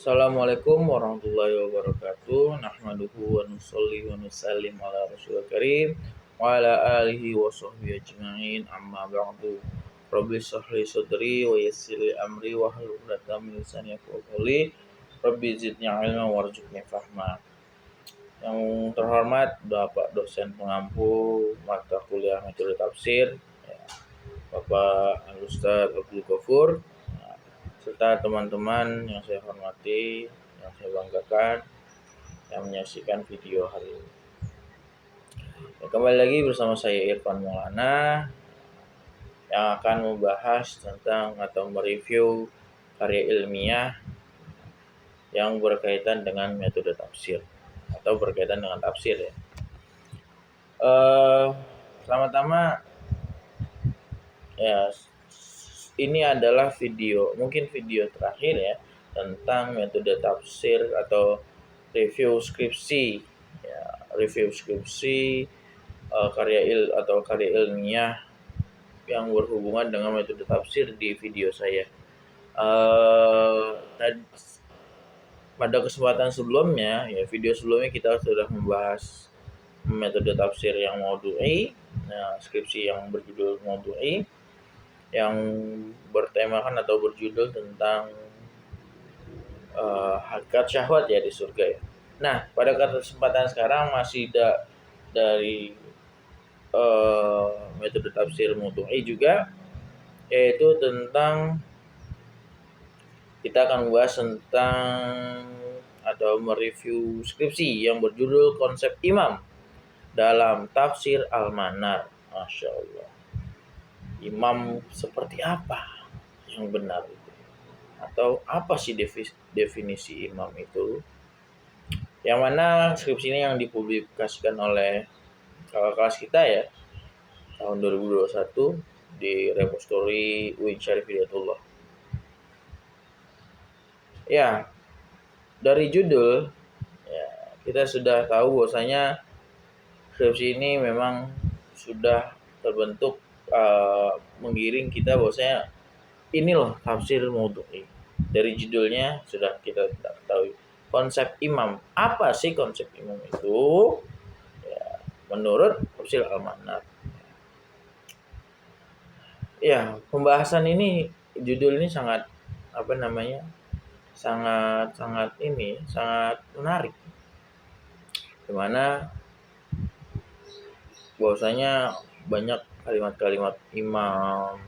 Assalamualaikum warahmatullahi wabarakatuh. Nahmaduhu wa nusolli wa nusallim ala rasulil karim wa ala alihi wa sahbihi ajma'in amma ba'du. Rabbi shrah li sadri wa yassir li amri wa hlul 'uqdatam min lisani yafqahu qawli. Rabbi zidni ilman warzuqni fahma. Yang terhormat Bapak dosen pengampu mata kuliah metode tafsir, ya, Bapak Al-Ustaz Abdul Ghafur, serta teman-teman yang saya hormati, yang saya banggakan, yang menyaksikan video hari ini. Ya, kembali lagi bersama saya Irfan Maulana yang akan membahas tentang atau mereview karya ilmiah yang berkaitan dengan metode tafsir atau berkaitan dengan tafsir ya. Pertama-tama ya, ini adalah mungkin video terakhir ya tentang metode tafsir atau review skripsi ya, karya ilmiah yang berhubungan dengan metode tafsir di video saya. Pada kesempatan sebelumnya ya, video sebelumnya kita sudah membahas metode tafsir yang maudhu'i, skripsi yang berjudul maudhu'i, yang bertemakan atau berjudul tentang hakikat syahwat ya di surga ya. Nah, pada kesempatan sekarang masih dari metode tafsir maudhu'i juga, yaitu tentang kita akan membahas tentang atau mereview skripsi yang berjudul konsep imam dalam tafsir Al-Manar. Masya Allah. Imam seperti apa yang benar itu? Atau apa sih definisi imam itu? Yang mana skripsi ini yang dipublikasikan oleh kakak kelas kita ya, tahun 2021 di repository UIN Syarif Hidayatullah. Ya, dari judul ya, kita sudah tahu bahwasanya skripsi ini memang sudah terbentuk menggiring kita bahwasanya ini loh tafsir maudhu'i. Dari judulnya sudah kita ketahui konsep imam. Apa sih konsep imam itu? Ya, menurut tafsir Al-Manar. Ya, pembahasan ini, judul ini sangat sangat menarik. Dimana bahwasanya banyak kalimat-kalimat imam,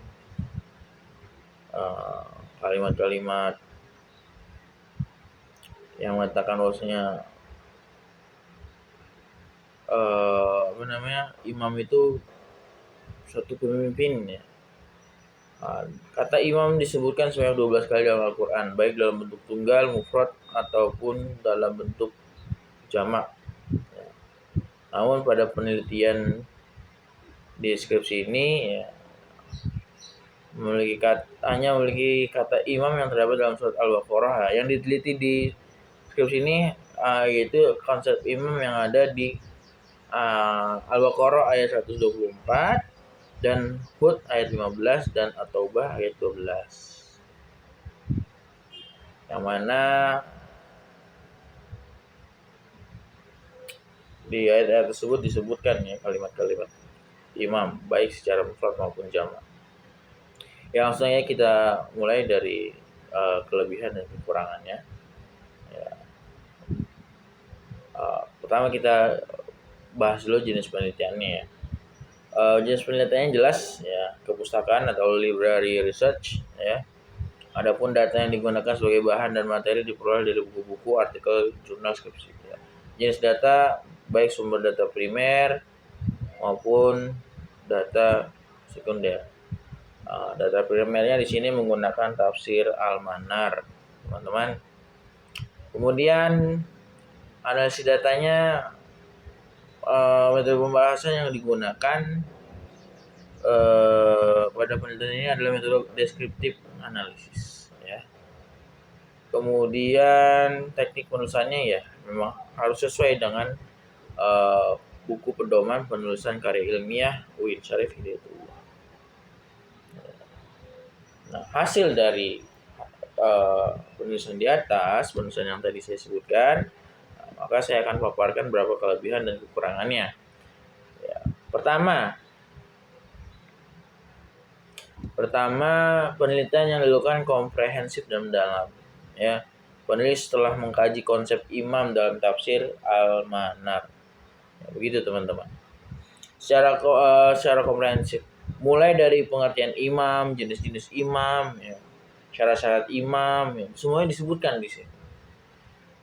kalimat-kalimat yang mengatakan bahwasanya imam itu suatu pemimpin ya. Kata imam disebutkan sebanyak 12 kali dalam Al-Quran, baik dalam bentuk tunggal, mufrad ataupun dalam bentuk jamak. Ya. Namun pada penelitian di skripsi ini ya, hanya memiliki kata imam yang terdapat dalam surat Al-Baqarah. Yang diteliti di skripsi ini yaitu konsep imam yang ada di Al-Baqarah ayat 124 dan Hud ayat 15 dan At-Taubah ayat 12. Yang mana di ayat-ayat tersebut disebutkan ya kalimat-kalimat imam baik secara mufrad maupun jamak. Ya, langsung aja kita mulai dari kelebihan dan kekurangannya. Ya. Pertama kita bahas dulu jenis penelitiannya ya. Jenis penelitiannya jelas ya, kepustakaan atau library research ya. Adapun data yang digunakan sebagai bahan dan materi diperoleh dari buku-buku, artikel, jurnal, skripsi ya. Jenis data baik sumber data primer maupun data sekunder. Data primernya di sini menggunakan tafsir Al-Manar, teman-teman. Kemudian analisis datanya, metode pembahasan yang digunakan pada penelitian ini adalah metode deskriptif analisis ya. Kemudian teknik penulisannya ya memang harus sesuai dengan buku pedoman penulisan karya ilmiah UIN Syarif Hidayatullah. Nah, hasil dari penulisan di atas, penulisan yang tadi saya sebutkan, maka saya akan paparkan beberapa kelebihan dan kekurangannya. Ya, Pertama, penelitian yang dilakukan komprehensif dan mendalam. Ya, penulis telah mengkaji konsep imam dalam tafsir Al-Manar. Ya, begitu teman-teman. Secara komprehensif, mulai dari pengertian imam, jenis-jenis imam, ya, syarat-syarat imam, ya, semuanya disebutkan di sini.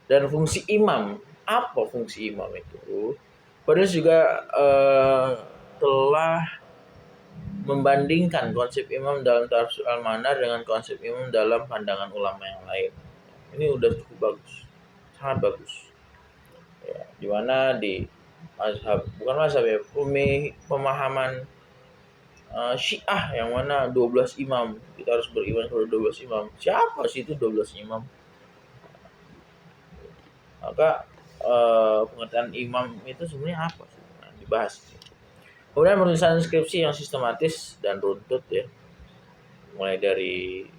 Dan fungsi imam, apa fungsi imam itu? Penulis juga telah membandingkan konsep imam dalam tafsir Al-Manar dengan konsep imam dalam pandangan ulama yang lain. Ini udah cukup bagus, sangat bagus. Ya, di mana di mazhab, bukan mazhab ya, pemahaman Syiah yang mana 12 imam, kita harus beriman kepada 12 imam. Siapa sih itu 12 imam? Maka pengertian imam itu sebenarnya apa sih? Nah, dibahas. Kemudian penulisan skripsi yang sistematis dan runtut ya, mulai dari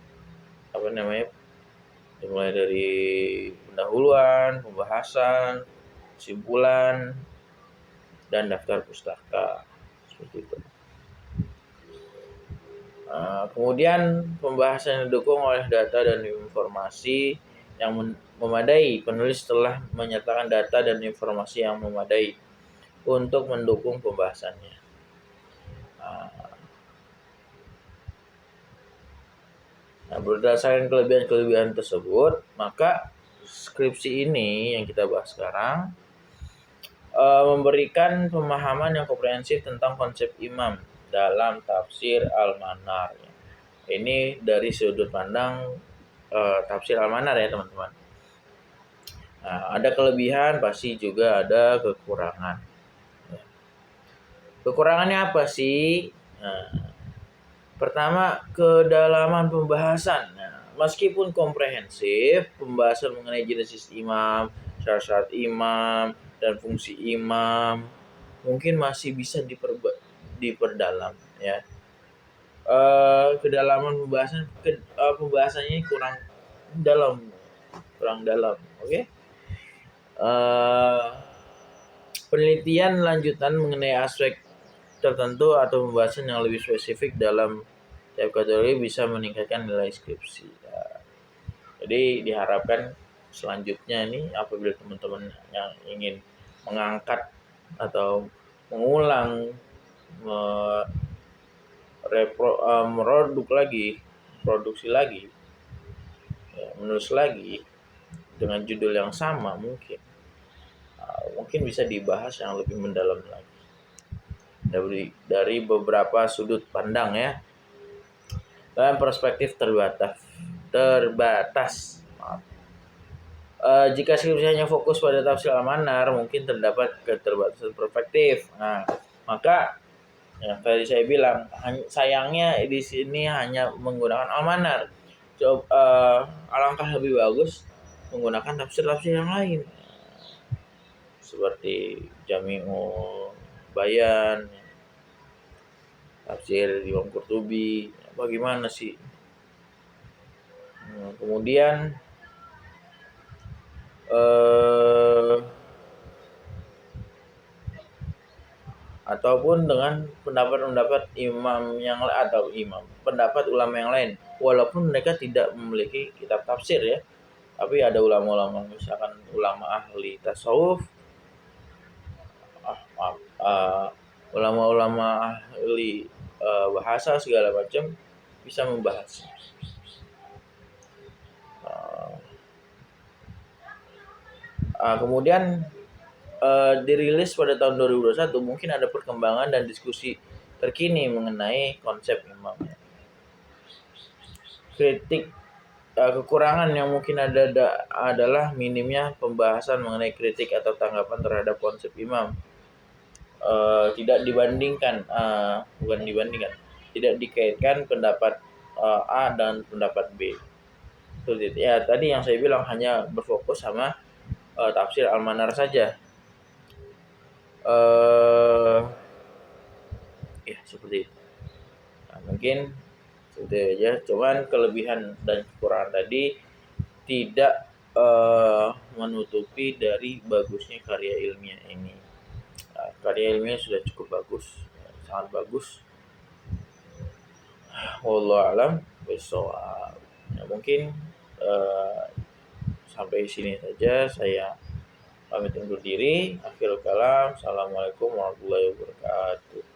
pendahuluan, pembahasan, kesimpulan, dan daftar pustaka seperti itu. Kemudian pembahasan yang didukung oleh data dan informasi yang memadai. Penulis telah menyertakan data dan informasi yang memadai untuk mendukung pembahasannya. Nah, berdasarkan kelebihan-kelebihan tersebut, maka skripsi ini yang kita bahas sekarang memberikan pemahaman yang komprehensif tentang konsep imam dalam tafsir Al-Manar. Ini dari sudut pandang tafsir Al-Manar ya teman-teman. Nah, ada kelebihan, pasti juga ada kekurangan. Kekurangannya apa sih? Nah, pertama, kedalaman pembahasan. Nah, meskipun komprehensif, pembahasan mengenai jenis imam, syarat-syarat imam, dan fungsi imam mungkin masih bisa diperdalam ya. Kedalaman pembahasannya kurang dalam, oke? Penelitian lanjutan mengenai aspek tertentu atau pembahasan yang lebih spesifik dalam tiap kategori bisa meningkatkan nilai skripsi. Ya. Jadi diharapkan selanjutnya ini apabila teman-teman yang ingin mengangkat atau mengulang, produksi lagi, ya, menulis lagi dengan judul yang sama mungkin bisa dibahas yang lebih mendalam lagi dari beberapa sudut pandang ya, dan perspektif terbatas. Jika skripsi hanya fokus pada tafsir Al-Manar, mungkin terdapat keterbatasan perspektif. Nah, maka yang tadi saya bilang, sayangnya di sini hanya menggunakan Al-Manar. Alangkah lebih bagus menggunakan tafsir-tafsir yang lain, seperti Jami'ul Bayan, tafsir Imam Qurtubi. Bagaimana sih? Kemudian ataupun dengan pendapat imam yang atau pendapat ulama yang lain, walaupun mereka tidak memiliki kitab tafsir ya, tapi ada ulama-ulama, misalkan ulama ahli tasawuf, ulama-ulama ahli bahasa segala macam bisa membahas. Kemudian dirilis pada tahun 2021, mungkin ada perkembangan dan diskusi terkini mengenai konsep imam. Kritik kekurangan yang mungkin ada adalah minimnya pembahasan mengenai kritik atau tanggapan terhadap konsep imam. Tidak dikaitkan pendapat A dan pendapat B. Ya, tadi yang saya bilang hanya berfokus sama tafsir Al-Manar saja. Ya seperti itu. Nah, mungkin Itu aja. Cuman kelebihan dan kekurangan tadi tidak menutupi dari bagusnya karya ilmiah ini. Karya ilmiah sudah cukup bagus, sangat bagus. Wallahu alam bishawab. Ya, mungkin uh, sampai sini saja saya pamit undur diri. Akhirul kalam. Assalamualaikum warahmatullahi wabarakatuh.